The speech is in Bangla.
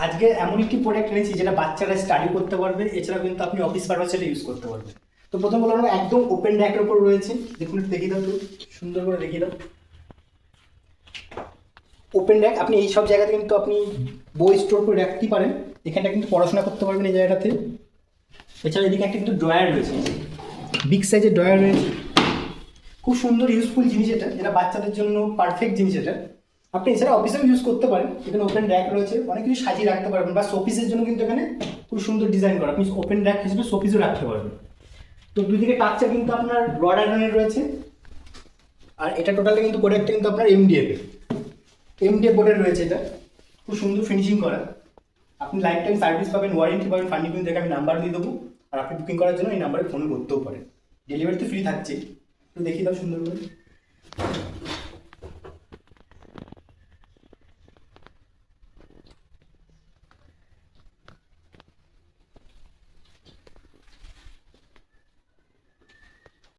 আজকে এমন একটি প্রোডাক্ট এনেছি যেটা বাচ্চারা স্টাডি করতে পারবে, এছাড়াও কিন্তু আপনি অফিস পারপাসে এটা ইউজ করতে পারবেন। তো প্রথম বললাম একদম ওপেন র্যাকের উপর রয়েছে, দেখুন একটু দেখিয়ে দাও, তো সুন্দর করে দেখিয়ে দাও। ওপেন র্যাক, আপনি এই সব জায়গাতে কিন্তু আপনি বই স্টোর করে রাখতেই পারেন। এখানটা কিন্তু পড়াশোনা করতে পারবেন এই জায়গাটাতে। এছাড়া এদিকে একটা কিন্তু ড্রয়ার রয়েছে, বিগ সাইজের ড্রয়ার রয়েছে। খুব সুন্দর ইউজফুল জিনিস এটা, যেটা বাচ্চাদের জন্য পারফেক্ট জিনিস এটা। আপনি এছাড়া অফিসেও ইউজ করতে পারেন। এখানে ওপেন র্যাক রয়েছে, অনেক কিছু সাজিয়ে রাখতে পারবেন, বা শোপিসের জন্য কিন্তু এখানে খুব সুন্দর ডিজাইন করা, আপনি ওপেন র্যাক হিসেবে শোপিসও রাখতে পারবেন। তো দুদিকে কাঁচটা কিন্তু আপনার রড আয়রনের রয়েছে। আর এটা টোটালটা কিন্তু প্রোডাক্টটা কিন্তু আপনার এমডিএফ বোর্ডের রয়েছে। এটা খুব সুন্দর ফিনিশিং করা। আপনি লাইফ টাইম সার্ভিস পাবেন, ওয়ারেন্টি পাবেন। ফান্ডিং থেকে আমি নাম্বার দিয়ে দেবো, আর আপনি বুকিং করার জন্য এই নাম্বারে ফোন করতেও পারেন। ডেলিভারি তো ফ্রি থাকছে। তো দেখিয়ে দাও সুন্দর করে।